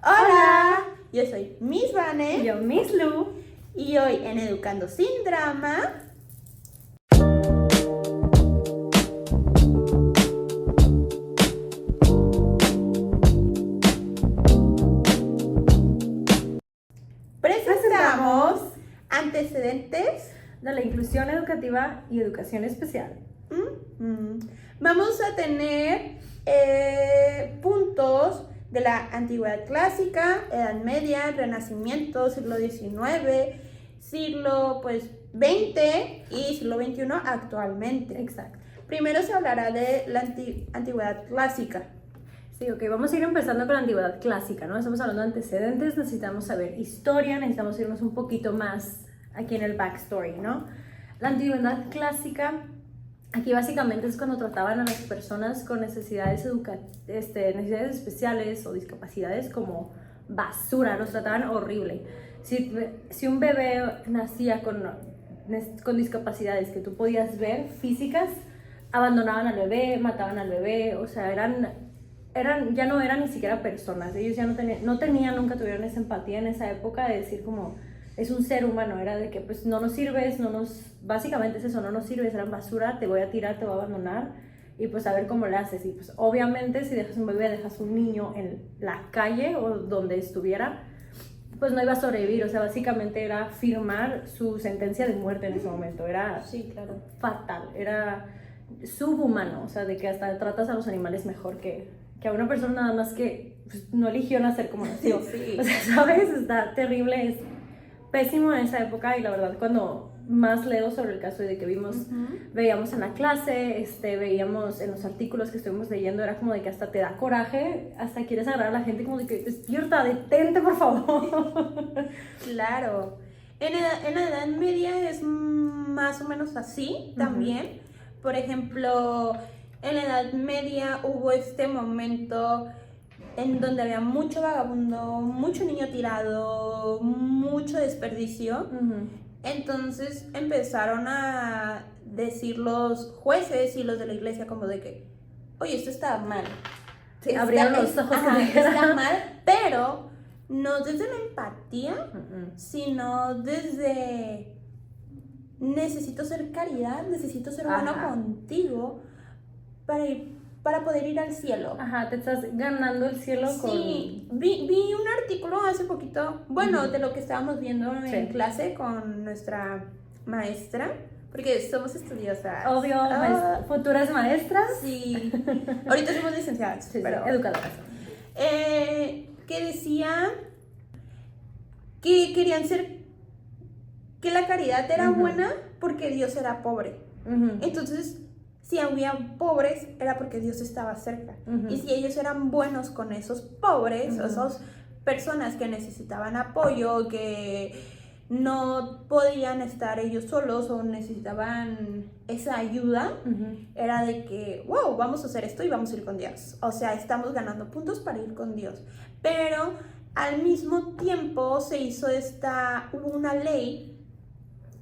Hola, yo soy Miss Vane. Y yo, Miss Lu. Y hoy en Educando Sin Drama presentamos antecedentes De la inclusión educativa y educación especial. Vamos a tener puntos de la antigüedad clásica, Edad Media, Renacimiento, siglo XIX, siglo XX y siglo XXI actualmente. Exacto. Primero se hablará de la antigüedad clásica. Sí, ok, vamos a ir empezando con la antigüedad clásica, ¿no? Estamos hablando de antecedentes, necesitamos saber historia, necesitamos irnos un poquito más aquí en el backstory, ¿no? La antigüedad clásica, aquí básicamente es cuando trataban a las personas con necesidades especiales o discapacidades como basura, los trataban horrible. Si un bebé nacía con discapacidades que tú podías ver, físicas, abandonaban al bebé, mataban al bebé, o sea, ya no eran ni siquiera personas, ellos ya nunca tuvieron esa empatía en esa época de decir como, es un ser humano, era de que pues no nos sirves, básicamente es eso, no nos sirves, eran basura, te voy a tirar, te voy a abandonar, y pues a ver cómo le haces, y pues obviamente si dejas un bebé, dejas un niño en la calle o donde estuviera, pues no iba a sobrevivir, o sea, básicamente era firmar su sentencia de muerte en ese momento, era Sí, claro. fatal, era subhumano, o sea, de que hasta tratas a los animales mejor que a una persona nada más que pues, no eligió nacer como nació. Sí. O sea, ¿sabes? Está terrible, es pésimo en esa época y la verdad cuando más leo sobre el caso de que veíamos en la clase, veíamos en los artículos que estuvimos leyendo, era como de que hasta te da coraje, hasta quieres agarrar a la gente como de que despierta, detente por favor. Claro. En la Edad Media es más o menos así también. Por ejemplo, en la Edad Media hubo este momento en donde había mucho vagabundo, mucho niño tirado, mucho desperdicio. Entonces empezaron a decir los jueces y los de la iglesia como de que, oye, esto está mal. Sí, abrieron los ojos. Está mal, pero no desde la empatía, sino desde necesito ser caridad, necesito ser bueno contigo para poder ir al cielo. Ajá, te estás ganando el cielo con... Sí, vi un artículo hace poquito, bueno, de lo que estábamos viendo en clase con nuestra maestra, porque somos estudiosas. Obvio, futuras maestras. Sí, ahorita somos licenciadas, sí, pero... educadoras. Que decía que querían ser, que la caridad era buena porque Dios era pobre. Entonces, si había pobres, era porque Dios estaba cerca. Y si ellos eran buenos con esos pobres, esas personas que necesitaban apoyo, que no podían estar ellos solos o necesitaban esa ayuda, era de que, wow, vamos a hacer esto y vamos a ir con Dios. O sea, estamos ganando puntos para ir con Dios. Pero al mismo tiempo hubo una ley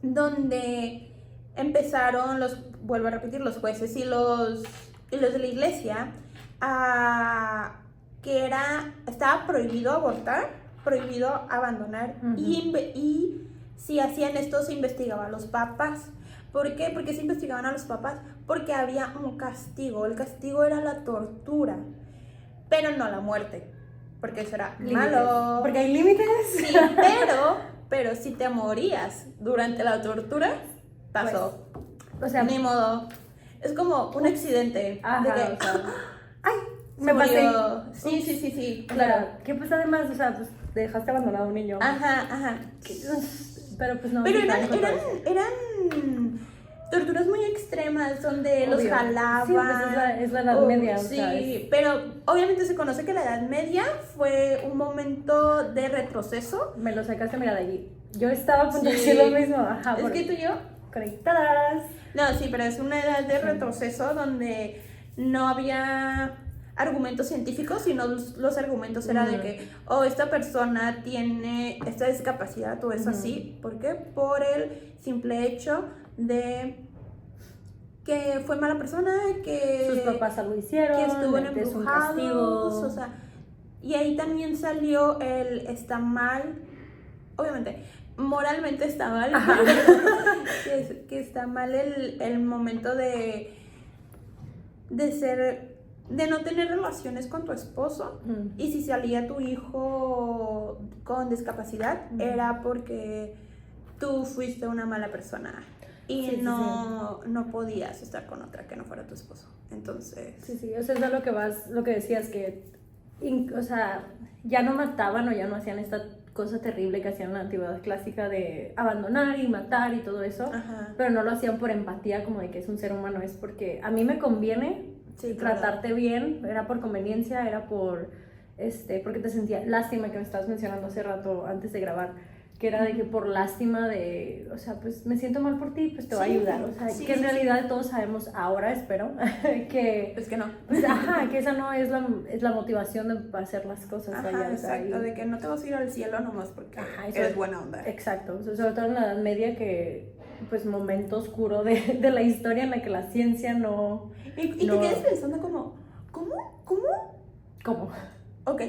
donde empezaron vuelvo a repetir, los jueces y los de la iglesia que estaba prohibido abortar, prohibido abandonar, y si hacían esto se investigaba a los papás. ¿Por qué? Porque se investigaban a los papás porque había un castigo. El castigo era la tortura, pero no la muerte, porque eso era malo. Porque hay límites. Sí, pero si te morías durante la tortura, pasó. Pues, o sea, ni modo. Es como un accidente. Ajá, de que, o sea, ¡ay! Me pasé. Sí, claro. ¿Qué pues además? O sea, pues dejaste abandonado a un niño. Ajá. Pero pues no. Pero eran torturas muy extremas donde los jalaban. Sí, pues es la Edad Media. Sí, o sea, pero obviamente se conoce que la Edad Media fue un momento de retroceso. Me lo sacaste, mira, de allí. Yo estaba a punto de decir lo mismo. Ajá, es que tú y yo conectadas. No, sí, pero es una edad de retroceso donde no había argumentos científicos, sino los argumentos eran de que, esta persona tiene esta discapacidad o es así. ¿Por qué? Por el simple hecho de que fue mala persona, que sus papás algo hicieron, que estuvo es un castigo. embrujados, o sea, Y ahí también salió el está mal, obviamente, moralmente está mal, que está mal el momento de no tener relaciones con tu esposo. Y si salía tu hijo con discapacidad, era porque tú fuiste una mala persona y no podías estar con otra que no fuera tu esposo. Entonces... Sí, o sea, es a lo que decías, que, o sea, ya no mataban o ya no hacían esta cosa terrible que hacían en la antigüedad clásica de abandonar y matar y todo eso, pero no lo hacían por empatía, como de que es un ser humano, es porque a mí me conviene tratarte bien, era por conveniencia, era por, porque te sentía lástima, que me estabas mencionando hace rato antes de grabar, que era de que por lástima de, o sea, pues me siento mal por ti, pues te voy a ayudar, o sea, que en realidad todos sabemos ahora, espero, que... Pues que no. Pues, que esa no es la motivación de hacer las cosas. Vaya, exacto, de que no te vas a ir al cielo nomás porque eres buena onda. Exacto, o sea, sobre todo en la Edad Media, que pues momento oscuro de la historia en la que la ciencia no... Y te quedas pensando como, ¿cómo? Ok.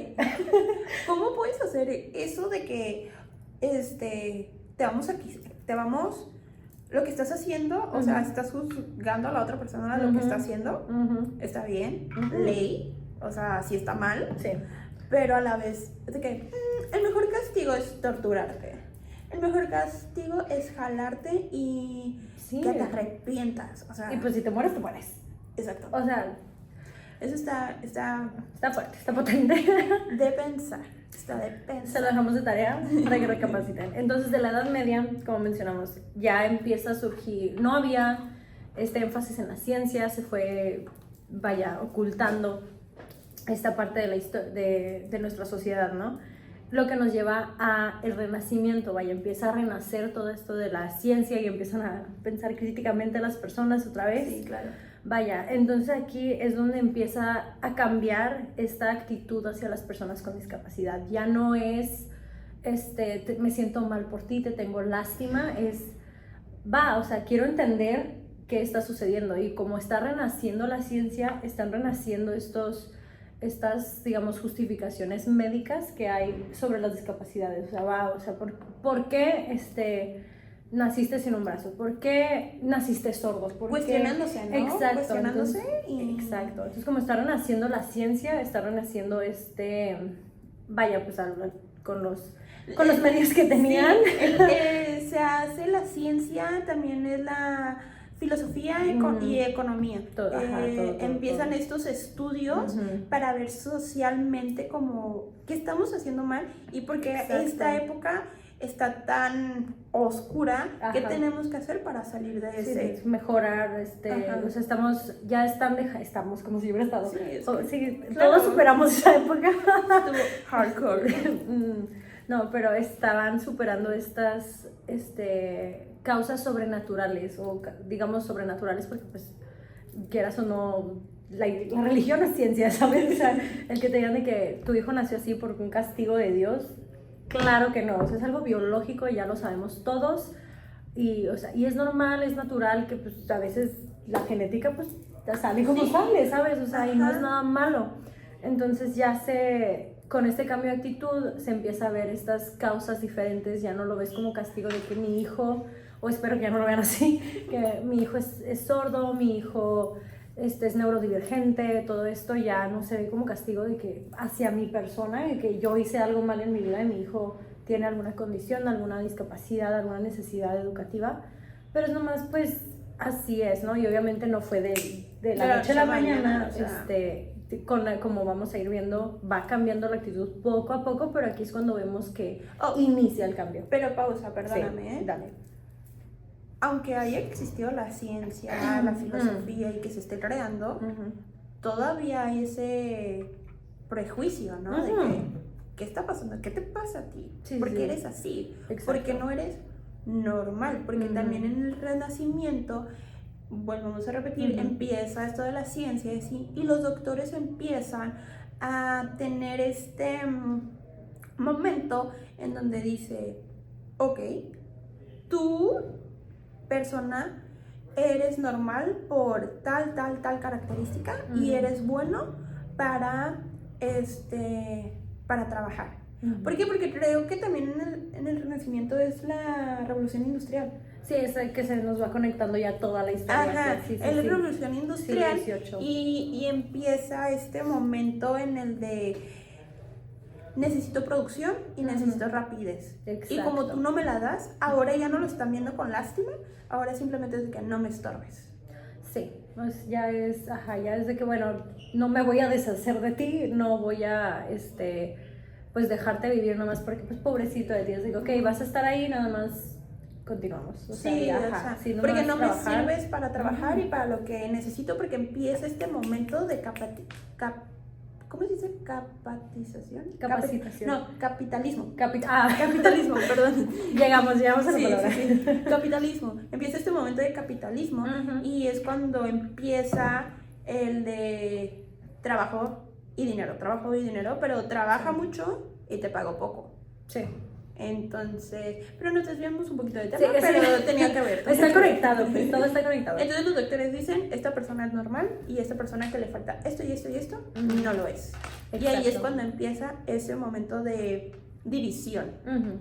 ¿Cómo puedes hacer eso de que lo que estás haciendo, o sea, estás juzgando a la otra persona de lo que está haciendo, está bien, ley, o sea, sí está mal, pero a la vez, de que el mejor castigo es torturarte, el mejor castigo es jalarte y que te arrepientas, o sea... Y pues si te mueres, te mueres. Exacto. O sea... Eso está fuerte, está potente. De pensar. Está de pensar. Se lo dejamos de tarea para que recapaciten. Entonces, de la Edad Media, como mencionamos, ya empieza a surgir, no había este énfasis en la ciencia, se fue, ocultando esta parte de la de nuestra sociedad, ¿no? Lo que nos lleva a el Renacimiento, empieza a renacer todo esto de la ciencia y empiezan a pensar críticamente las personas otra vez. Sí, claro. Entonces aquí es donde empieza a cambiar esta actitud hacia las personas con discapacidad. Ya no es, me siento mal por ti, te tengo lástima, quiero entender qué está sucediendo. Y como está renaciendo la ciencia, están renaciendo estas, digamos, justificaciones médicas que hay sobre las discapacidades. ¿Por qué naciste sin un brazo? ¿Por qué naciste sordo? Cuestionándose, ¿no? Exacto. Cuestionándose Exacto. Entonces, como está renaciendo la ciencia, está renaciendo con los medios que tenían. Sí, se hace la ciencia, también es la filosofía y economía. Todo, empiezan estos estudios para ver socialmente como qué estamos haciendo mal y por qué esta época está tan oscura, ¿qué tenemos que hacer para salir de ese? Mejorar, o sea, estamos como si hubiera estado. Claro. Todos superamos esa época. Hardcore. No, pero estaban superando estas causas sobrenaturales, o digamos sobrenaturales, porque pues, quieras o no, la religión es ciencia, ¿sabes? O sea, el que te digan de que tu hijo nació así por un castigo de Dios, claro que no, o sea, es algo biológico, ya lo sabemos todos, y es normal, es natural que pues a veces la genética pues sale como sale, ¿sabes? O sea, y no es nada malo. Entonces con este cambio de actitud se empieza a ver estas causas diferentes, ya no lo ves como castigo de que mi hijo, o espero que ya no lo vean así, que mi hijo es sordo, mi hijo es neurodivergente, todo esto ya no se ve como castigo de que hacia mi persona, de que yo hice algo mal en mi vida y mi hijo tiene alguna condición, alguna discapacidad, alguna necesidad educativa, pero es nomás pues así es, ¿no? Y obviamente no fue de la noche a la mañana, como vamos a ir viendo, va cambiando la actitud poco a poco, pero aquí es cuando vemos que inicia el cambio. Pero pausa, perdóname, Sí, dale. Aunque haya existido la ciencia, la filosofía y que se esté creando, todavía hay ese prejuicio, ¿no? De que, ¿qué está pasando? ¿Qué te pasa a ti? ¿Por qué eres así? Exacto. ¿Por qué no eres normal? Porque también en el Renacimiento, volvemos a repetir, empieza esto de la ciencia y los doctores empiezan a tener este momento en donde dice, ok, tú, persona, eres normal por tal característica y eres bueno para para trabajar. Ujú. ¿Por qué? Porque creo que también en el Renacimiento es la revolución industrial. Sí, es el que se nos va conectando ya toda la historia. Ajá, Sí, sí, es la sí. revolución industrial Siglo XVIII. y empieza este momento en el de necesito producción y necesito rapidez. Exacto. Y como tú no me la das, ahora ya no lo están viendo con lástima, ahora simplemente es de que no me estorbes. Sí, pues ya es, ya es de que, bueno, no me voy a deshacer de ti, no voy a, pues dejarte vivir nomás porque, pues, pobrecito de ti, es de que, ok, vas a estar ahí, nada más continuamos. O sea, Sí, ya, o sea, sí, porque nomás no me trabajar. sirves para trabajar y para lo que necesito, porque empieza este momento de ¿cómo se dice? Capacitación. No, capitalismo. Capitalismo. Capitalismo, perdón. Llegamos a la Sí, palabra. sí, sí. Capitalismo. Empieza este momento de capitalismo Ujú. y es cuando empieza el de trabajo y dinero, pero trabaja mucho y te pago poco. Sí. Entonces, pero nos desviamos un poquito de tema, Sí, pero tenía que ver. Está conectado, pues, todo está conectado. Entonces los doctores dicen, esta persona es normal y esta persona que le falta esto y esto y esto, no lo es. Y ahí es Exacto. cuando empieza ese momento de división. Ujú.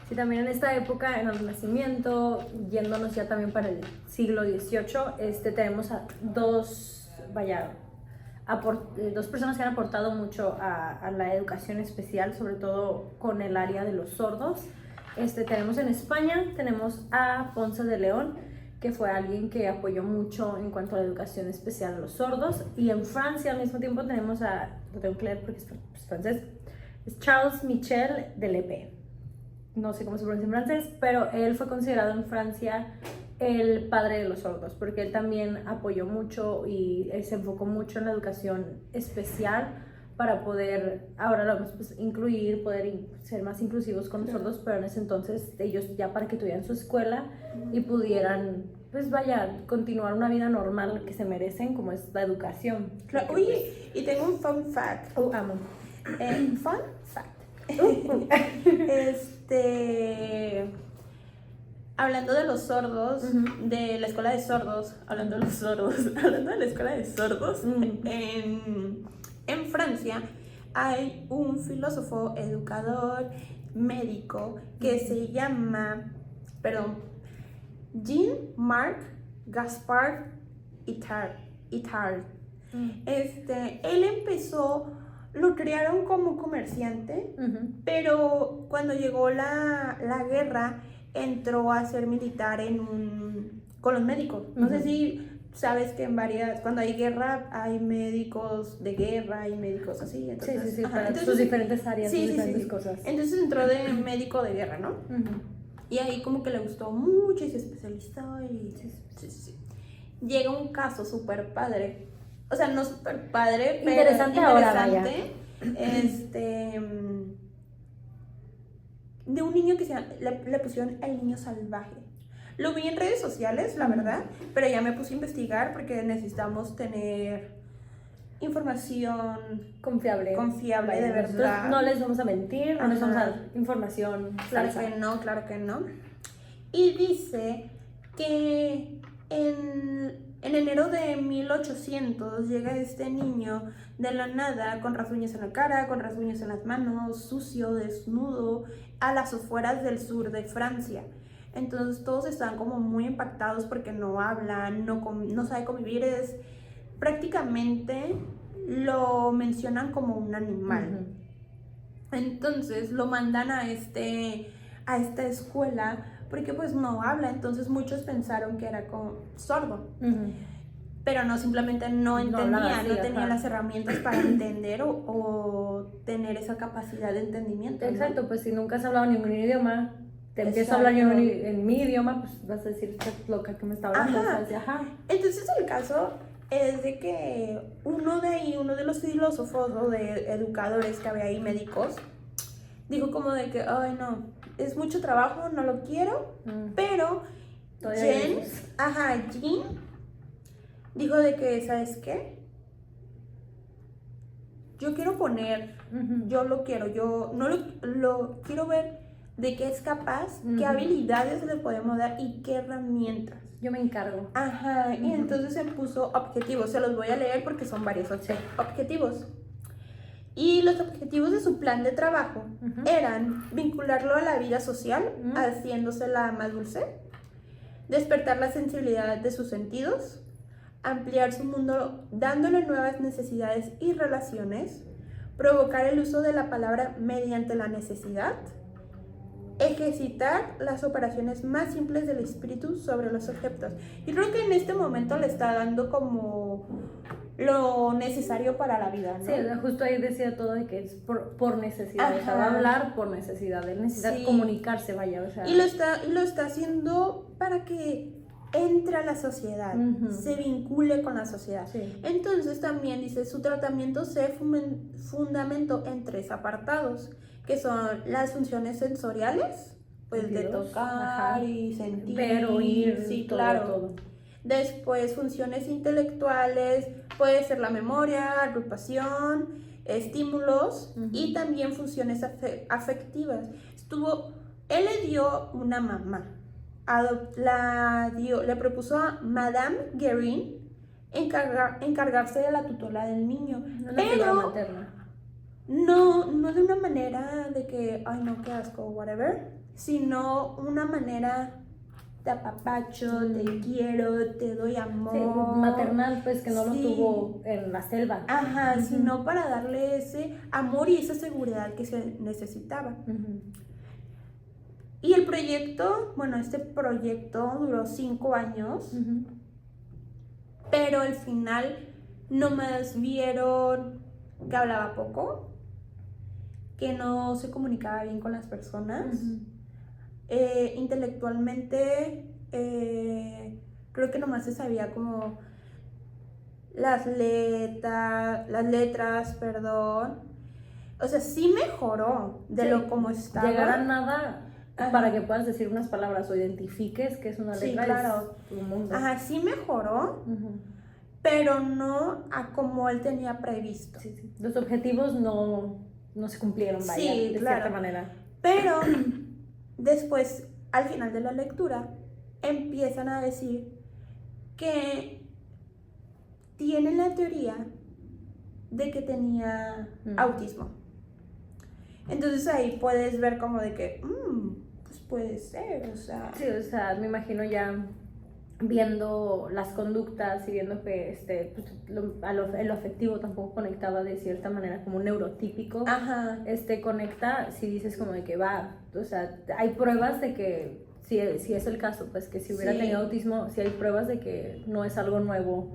Sí, también en esta época, en el Renacimiento, yéndonos ya también para el siglo XVIII, tenemos a dos personas que han aportado mucho a la educación especial, sobre todo con el área de los sordos. Tenemos en España, tenemos a Ponce de León, que fue alguien que apoyó mucho en cuanto a la educación especial a los sordos. Y en Francia al mismo tiempo tenemos lo tengo que leer porque es francés, es Charles Michel de Lépée. No sé cómo se pronuncia en francés, pero él fue considerado en Francia el padre de los sordos, porque él también apoyó mucho y él se enfocó mucho en la educación especial para poder, ahora lo vamos pues, incluir, poder ser más inclusivos con los sordos, pero en ese entonces ellos ya para que tuvieran su escuela y pudieran, pues continuar una vida normal que se merecen, como es la educación. Claro. Oye, y tengo un fun fact. Amo. Fun fact. Hablando de los sordos, de la escuela de sordos, hablando de la escuela de sordos, en Francia hay un filósofo, educador, médico que se llama, Jean-Marc Gaspard Itard. Él empezó, lo crearon como comerciante, pero cuando llegó la guerra, entró a ser militar con los médicos. No sé si sabes que cuando hay guerra, hay médicos de guerra y médicos así. Entonces, sí, para sus diferentes áreas, sus diferentes cosas. Entonces entró de médico de guerra, ¿no? Y ahí como que le gustó mucho y se especializó y sí. Llega un caso súper padre. O sea, no súper padre, pero interesante. Ahora, vaya. De un niño que le pusieron el niño salvaje. Lo vi en redes sociales, la verdad, pero ya me puse a investigar porque necesitamos tener información confiable vaya, de verdad. No les vamos a mentir, no les vamos a dar información falsa. Claro que no. Y dice que en enero de 1800 llega este niño de la nada con rasguños en la cara, con rasguños en las manos, sucio, desnudo, a las afueras del sur de Francia. Entonces todos están como muy impactados porque no hablan, no sabe convivir, prácticamente lo mencionan como un animal. Entonces lo mandan a esta escuela porque pues no habla, entonces muchos pensaron que era sordo, pero no, simplemente no entendía, no tenía las herramientas para entender o tener esa capacidad de entendimiento. Exacto, ¿no? Pues si nunca has hablado ningún idioma, te empiezo a hablar yo en mi idioma, pues vas a decir, esta es loca que me está hablando. Entonces el caso es de que uno de los filósofos o de educadores que había ahí, médicos, dijo como de que, ay no, es mucho trabajo, no lo quiero, pero Jean dijo de que, ¿sabes qué? Yo quiero poner, yo lo quiero, yo no lo quiero ver de qué es capaz, qué habilidades le podemos dar y qué herramientas. Yo me encargo. Y entonces se puso objetivos, se los voy a leer porque son varios objetivos. Y los objetivos de su plan de trabajo eran vincularlo a la vida social, haciéndosela más dulce, despertar la sensibilidad de sus sentidos, ampliar su mundo dándole nuevas necesidades y relaciones, provocar el uso de la palabra mediante la necesidad, ejercitar las operaciones más simples del espíritu sobre los objetos. Y creo que en este momento le está dando como lo necesario para la vida, ¿no? Sí, justo ahí decía todo de que es por necesidad, o sea, va a hablar por necesidad, él necesita comunicarse, vaya, o sea. Y lo está haciendo para que entre a la sociedad, se vincule con la sociedad. Sí. Entonces también dice, su tratamiento se fundamentó en 3 apartados, que son las funciones sensoriales, pues de tocar y sentir, ver, oír, sí, todo, claro. todo. Después funciones intelectuales, puede ser la memoria, agrupación, estímulos y también funciones afectivas. Él le dio una mamá, le propuso a Madame Guérin encargarse de la tutela del niño, pero no de una manera de que, ay no, qué asco, whatever, sino una manera te apapacho, te quiero, te doy amor. Sí, maternal, pues que no lo tuvo en la selva. Ajá, sino para darle ese amor y esa seguridad que se necesitaba. Y el proyecto, este proyecto duró 5 años, pero al final nomás vieron que hablaba poco, que no se comunicaba bien con las personas. Intelectualmente creo que nomás se sabía como las letras, perdón. O sea, sí mejoró de lo como estaba. Llegar a nada para que puedas decir unas palabras o identifiques que es una letra. Sí, claro. Es un mundo. Ajá, sí mejoró, pero no a como él tenía previsto. Sí. Los objetivos no se cumplieron, vaya, de cierta manera. Pero después, al final de la lectura, empiezan a decir que tienen la teoría de que tenía autismo. Entonces ahí puedes ver como de que, pues puede ser, o sea. Sí, o sea, me imagino ya viendo las conductas y viendo que lo afectivo tampoco conectaba de cierta manera como neurotípico. Conecta, si dices como de que va, o sea, hay pruebas de que si es el caso, pues que si hubiera tenido autismo, si hay pruebas de que no es algo nuevo,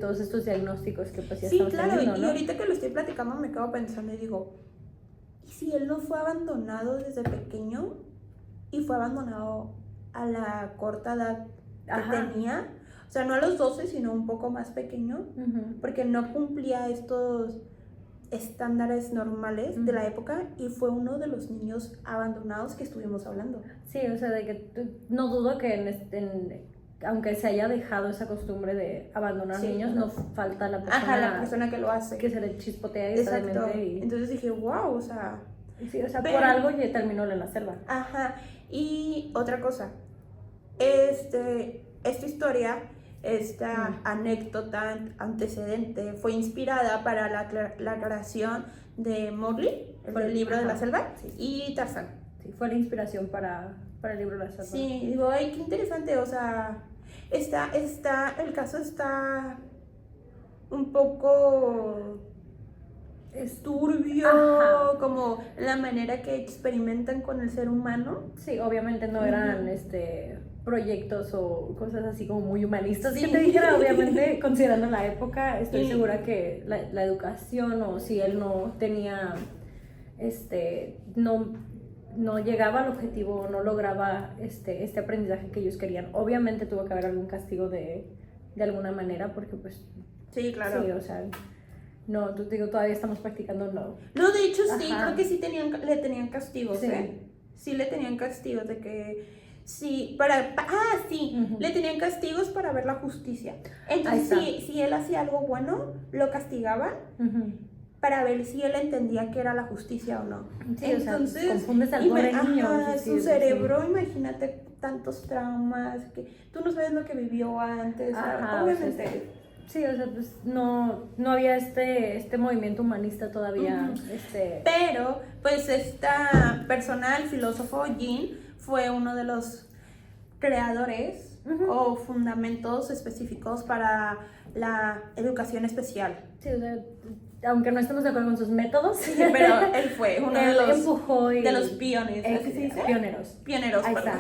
todos estos diagnósticos que pues ya estamos teniendo, ¿no? Y ahorita que lo estoy platicando me quedo pensando y digo, ¿y si él no fue abandonado desde pequeño y fue abandonado a la corta edad que tenía? O sea, no a los 12, sino un poco más pequeño, porque no cumplía estos estándares normales de la época y fue uno de los niños abandonados que estuvimos hablando. Sí, o sea, de que no dudo que aunque se haya dejado esa costumbre de abandonar niños, no falta la persona, la persona que lo hace, que se le chispotea y está demente. Y entonces dije, wow, o sea... Sí, o sea, por algo ya terminó en la selva. Y otra cosa, esta historia, esta anécdota antecedente fue inspirada para la creación de Mowgli, el libro de la selva, y Tarzán. Sí, fue la inspiración para el libro de la selva. Sí, digo, ay, qué interesante, o sea, el caso está un poco turbio, como la manera que experimentan con el ser humano. Sí, obviamente no eran proyectos o cosas así como muy humanistas. Que te dijera, obviamente, considerando la época, estoy segura que la educación, o si él no tenía, no llegaba al objetivo, no lograba este aprendizaje que ellos querían, obviamente tuvo que haber algún castigo de alguna manera, porque pues... Sí, claro. Sí, o sea... No, te digo, todavía estamos practicando no. No, de hecho sí, creo que sí le tenían castigos, Sí le tenían castigos de que... Sí, le tenían castigos para ver la justicia. Entonces, si él hacía algo bueno, lo castigaban para ver si él entendía que era la justicia o no. Sí, entonces, o sea, confundes al pobre niño. Su cerebro, imagínate tantos traumas, que tú no sabes lo que vivió antes. Obviamente. Sí, o sea, pues no había este movimiento humanista todavía. Pero, pues esta persona, el filósofo Jean, fue uno de los creadores o fundamentos específicos para la educación especial. Sí, o sea, aunque no estemos de acuerdo con sus métodos, sí, pero él fue uno de los empujó de los pioneros. Pioneros, ahí perdón.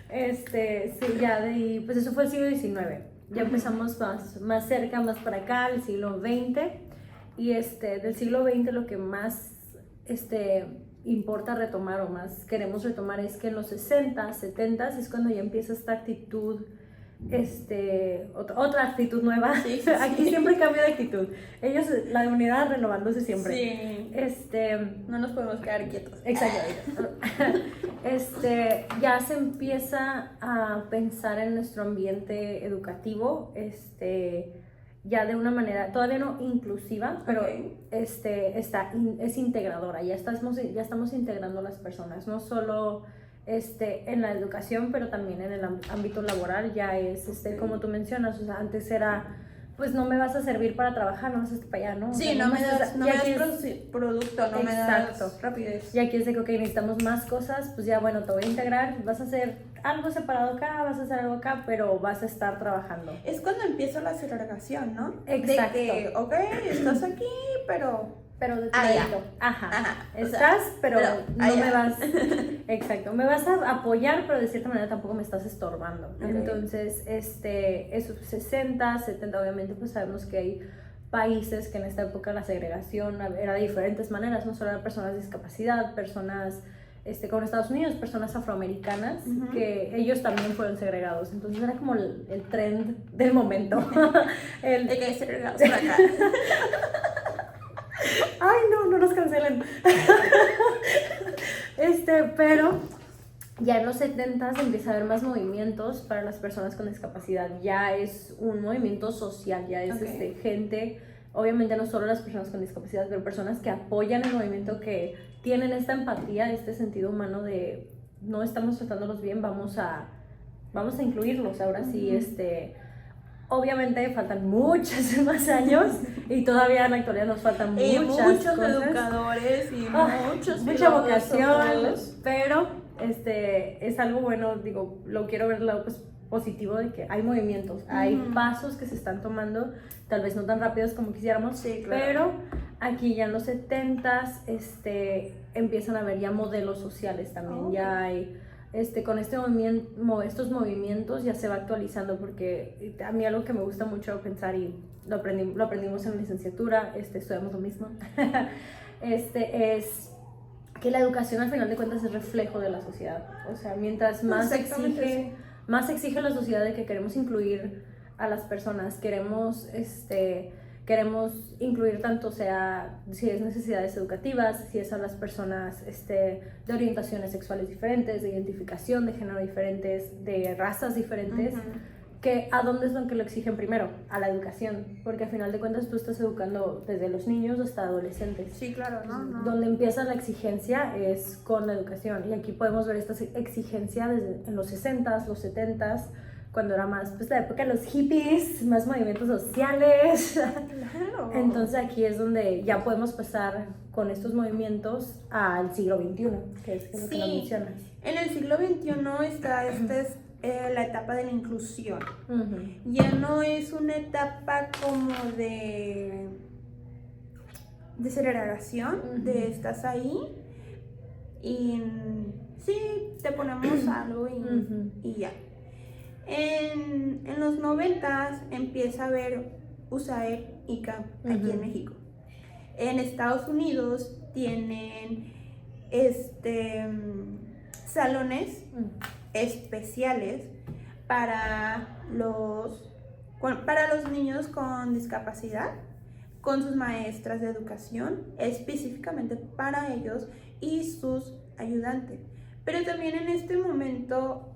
Está. Sí, ya de ahí, pues eso fue el siglo XIX. Ya empezamos más cerca, más para acá, el siglo XX. Y del siglo XX lo que más importa retomar o más queremos retomar es que en los 60, 70 es cuando ya empieza esta actitud, otra actitud nueva. Sí. Aquí siempre cambia de actitud. Ellos, la unidad renovándose siempre. Sí. No nos podemos quedar quietos. Exacto. Ya se empieza a pensar en nuestro ambiente educativo, ya de una manera, todavía no inclusiva, pero es integradora. Ya estamos integrando a las personas, no solo en la educación, pero también en el ámbito laboral. Ya es, como tú mencionas, o sea, antes era, pues no me vas a servir para trabajar, no vas a estar para allá, ¿no? Sí, no me das producto, no me das rapidez. Y aquí es de que, ok, necesitamos más cosas, pues ya, bueno, te voy a integrar, vas a hacer algo separado acá, vas a hacer algo acá, pero vas a estar trabajando. Es cuando empieza la segregación, ¿no? Exacto. De que, ok, estás aquí, pero de tu ladito. Ajá. Estás, pero no me vas. Exacto. Me vas a apoyar, pero de cierta manera tampoco me estás estorbando. Okay. Entonces, esos 60, 70, obviamente, pues sabemos que hay países que en esta época la segregación era de diferentes maneras, no solo eran personas de discapacidad, personas como en Estados Unidos, personas afroamericanas, que ellos también fueron segregados. Entonces era como el trend del momento. De que hay segregados por acá. Ay, no nos cancelen. Pero ya en los 70 empieza a haber más movimientos para las personas con discapacidad. Ya es un movimiento social, ya es gente, obviamente no solo las personas con discapacidad, pero personas que apoyan el movimiento, que tienen esta empatía, este sentido humano de no estamos tratándolos bien, vamos a incluirlos. Ahora sí, obviamente faltan muchos más años y todavía en la actualidad nos faltan muchos cosas. Educadores y mucha vocación, pero es algo bueno, digo, lo quiero ver el lado positivo de que hay movimientos, hay pasos que se están tomando, tal vez no tan rápidos como quisiéramos, sí, claro. Pero aquí ya en los 70s empiezan a haber ya modelos sociales también, ya hay con estos movimientos ya se va actualizando, porque a mí algo que me gusta mucho pensar, y lo aprendimos en la licenciatura, estudiamos lo mismo, es que la educación al final de cuentas es reflejo de la sociedad. O sea, mientras más exige la sociedad de que queremos incluir a las personas, queremos incluir tanto sea si es necesidades educativas, si es a las personas de orientaciones sexuales diferentes, de identificación de género diferentes, de razas diferentes, que ¿a dónde es lo que lo exigen primero? A la educación, porque al final de cuentas tú estás educando desde los niños hasta adolescentes. Sí, claro, ¿no? Donde empieza la exigencia es con la educación, y aquí podemos ver esta exigencia en los 60s, los 70s, cuando era más, pues la época de los hippies, más movimientos sociales. Claro. Entonces aquí es donde ya podemos pasar con estos movimientos al siglo XXI, que es lo que nos mencionas. En el siglo XXI está la etapa de la inclusión. Ya no es una etapa como de segregación, de estás ahí y sí, te ponemos algo y ya. En los 90s empieza a haber USAID, ICA aquí en México. En Estados Unidos tienen salones especiales para los niños con discapacidad, con sus maestras de educación, específicamente para ellos y sus ayudantes. Pero también en este momento,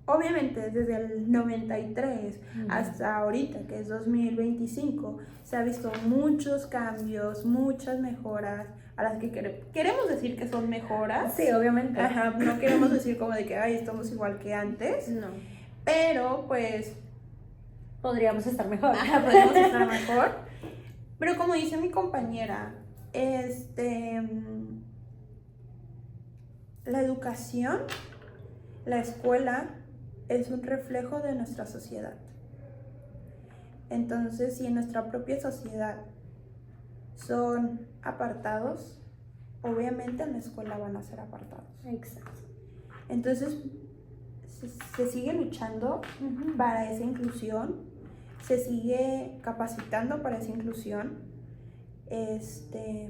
obviamente desde el 93 hasta ahorita, que es 2025, se ha visto muchos cambios, muchas mejoras, a las que queremos decir que son mejoras. Sí, obviamente. Ajá, no queremos decir como de que, ay, estamos igual que antes. No. Pero, pues, podríamos estar mejor. Podemos estar mejor. Pero como dice mi compañera, la educación, la escuela, es un reflejo de nuestra sociedad. Entonces, si en nuestra propia sociedad son apartados, obviamente en la escuela van a ser apartados. Exacto. Entonces, se sigue luchando para esa inclusión, se sigue capacitando para esa inclusión,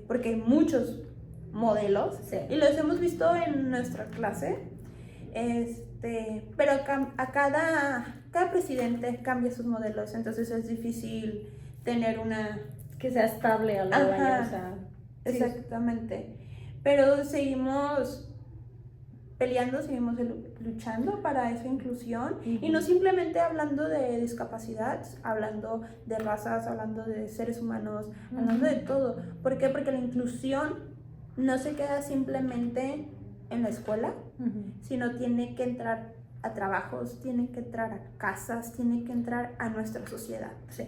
porque hay muchos modelos, sí, y los hemos visto en nuestra clase, pero a cada presidente cambia sus modelos, entonces es difícil tener una... que sea estable a lo largo, o sea, exactamente, pero seguimos peleando, seguimos luchando para esa inclusión, y no simplemente hablando de discapacidad, hablando de razas, hablando de seres humanos, hablando de todo. ¿Por qué? Porque la inclusión no se queda simplemente en la escuela, sino tiene que entrar a trabajos, tiene que entrar a casas, tiene que entrar a nuestra sociedad. Sí.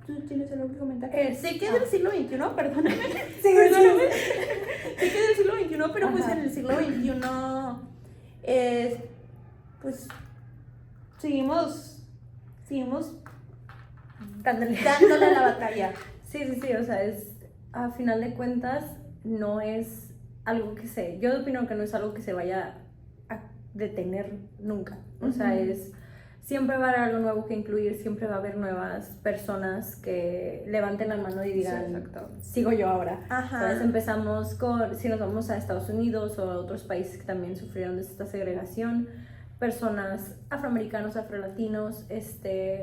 ¿Tú tienes algo que comentar? Sé que es del siglo XXI, perdóname. Sí, perdóname. Sé que es del siglo XXI, pero pues en el siglo XXI pues seguimos dándole la batalla. Sí, o sea, a final de cuentas no es algo que yo opino que no es algo que se vaya a detener nunca, o sea, siempre va a haber algo nuevo que incluir, siempre va a haber nuevas personas que levanten la mano y digan, sigo yo ahora. Entonces empezamos si nos vamos a Estados Unidos o a otros países que también sufrieron de esta segregación, personas afroamericanos, afrolatinos,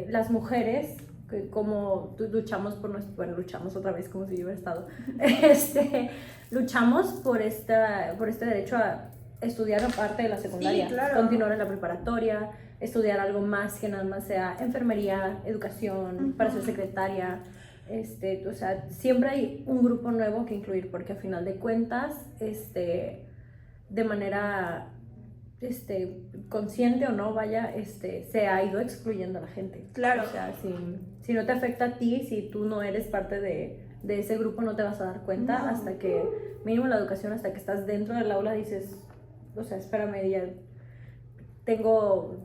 las mujeres, que como luchamos luchamos otra vez como si yo hubiera estado, luchamos por este derecho a estudiar aparte de la secundaria, sí, claro, continuar en la preparatoria, estudiar algo más que nada más sea enfermería, educación, para ser secretaria, o sea, siempre hay un grupo nuevo que incluir, porque a final de cuentas, de manera consciente o no, vaya, se ha ido excluyendo a la gente. Claro. O sea, si no te afecta a ti, si tú no eres parte de ese grupo, no te vas a dar cuenta hasta que, mínimo la educación, hasta que estás dentro del aula, dices, o sea, espérame, ya tengo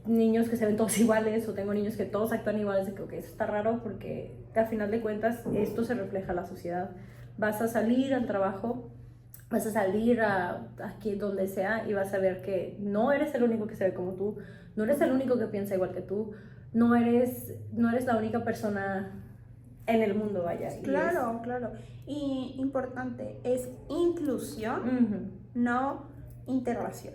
niños que se ven todos iguales, o tengo niños que todos actúan iguales, de que eso está raro, porque a final de cuentas esto se refleja en la sociedad. Vas a salir al trabajo, vas a salir aquí donde sea, y vas a ver que no eres el único que se ve como tú, no eres el único que piensa igual que tú, no eres la única persona en el mundo, vaya. Claro. Y importante, es inclusión, no integración.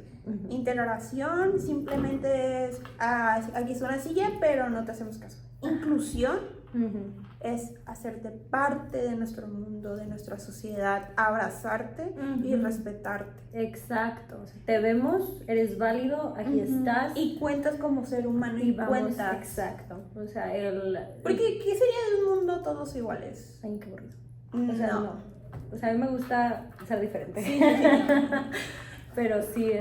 Integración simplemente es, aquí es una silla, pero no te hacemos caso. Inclusión es hacerte parte de nuestro mundo, de nuestra sociedad, abrazarte y respetarte. Exacto. O sea, te vemos, eres válido, aquí estás. Y cuentas como ser humano y cuentas. Exacto. O sea, Porque, ¿qué sería de un mundo todos iguales? Ay, qué aburrido. O sea, no. O sea, a mí me gusta ser diferente. Sí. Pero sí,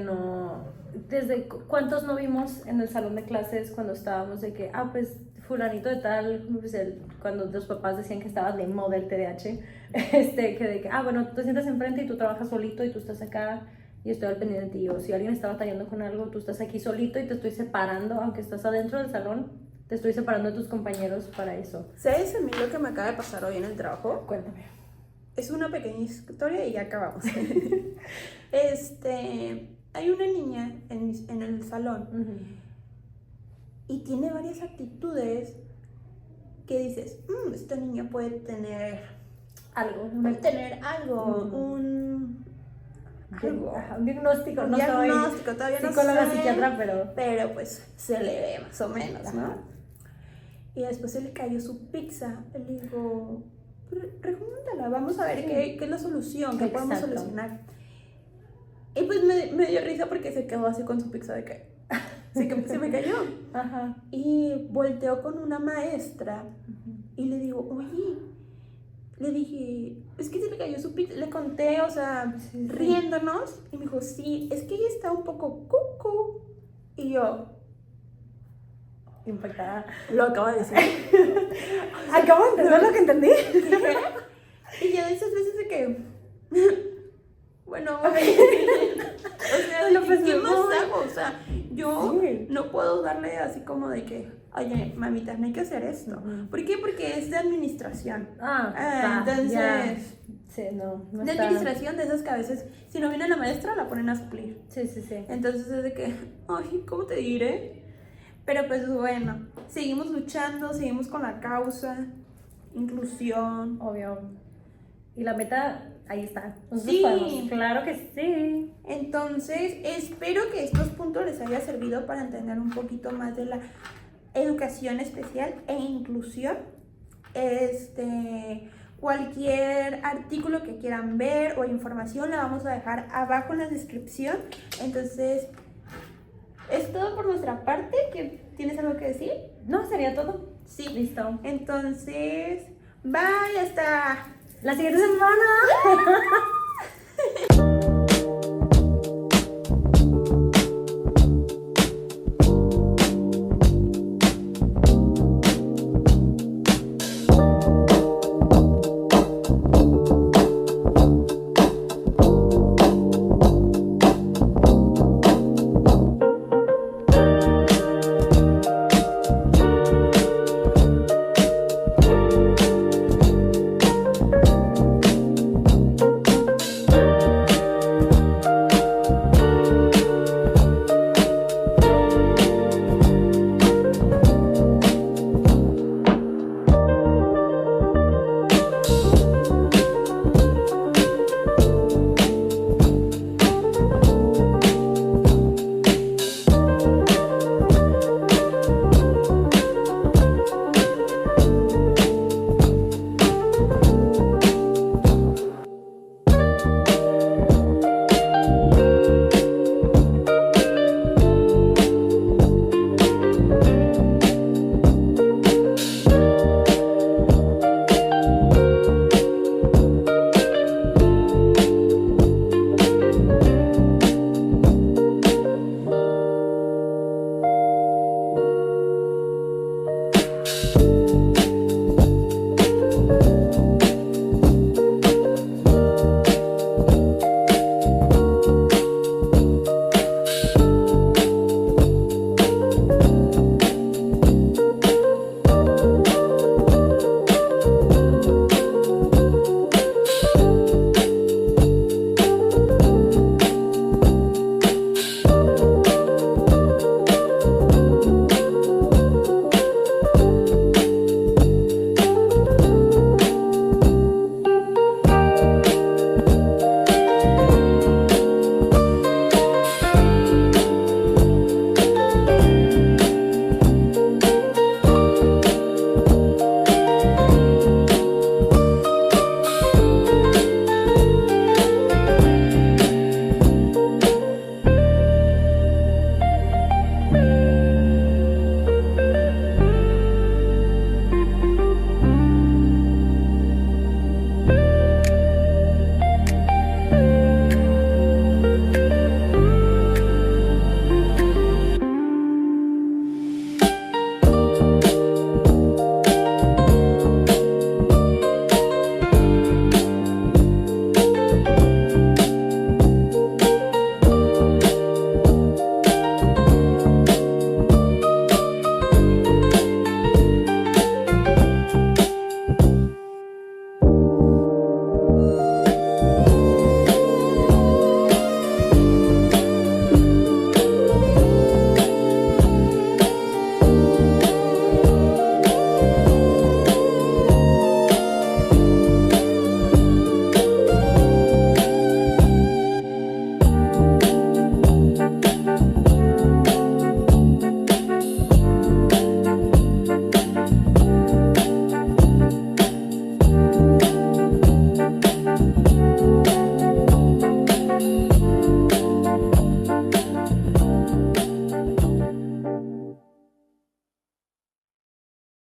no... ¿Desde cuántos no vimos en el salón de clases cuando estábamos de que, pues, fulanito de tal, pues cuando los papás decían que estaba de moda el TDAH, que de que, bueno, tú te sientas enfrente y tú trabajas solito y tú estás acá y estoy al pendiente de ti, o si alguien está batallando con algo, tú estás aquí solito y te estoy separando, aunque estás adentro del salón, te estoy separando de tus compañeros para eso. ¿Sabes a mí lo que me acaba de pasar hoy en el trabajo? Cuéntame. Es una pequeña historia y ya acabamos. Hay una niña en el salón y tiene varias actitudes que dices, esta niña puede tener algo, un diagnóstico, todavía no psicóloga, sé, psiquiatra, pero pues se le ve más o menos, ¿no? Y después se le cayó su pizza. Le digo, recomiéndala, vamos a ver qué es la solución, qué podemos solucionar. Y pues me dio risa porque se quedó así con su pizza de que se me cayó. Y volteó con una maestra y le digo, oye, le dije, es que se le cayó su pizza. Le conté, o sea, riéndonos. Y me dijo, sí, es que ella está un poco cucu. Y yo, Impactada. Lo acabo de decir. Acabo de entender lo que entendí. Y ya de esas veces de que... Bueno, o sea, Bueno, pues, ¿qué me más voy. hago? O sea, yo Sí. no puedo darle así como de que, oye, mamita, no hay que hacer esto. Ujú. ¿Por qué? Porque es de administración. Va, Entonces, ya. Sí, no de está. administración de esas que a veces, si no viene la maestra, la ponen a suplir. Sí, sí, sí. Entonces es de que, ay, ¿cómo te diré? Pero pues bueno, seguimos luchando, seguimos con la causa, inclusión. Obvio. Y la meta, ahí está. Nosotros Sí. podemos. Claro que sí. Entonces, espero que estos puntos les haya servido para entender un poquito más de la educación especial e inclusión. Cualquier artículo que quieran ver o información la vamos a dejar abajo en la descripción. Entonces, es todo por nuestra parte. ¿Tienes algo que decir? No, sería todo. Sí. Listo. Entonces, bye, hasta La siguiente semana.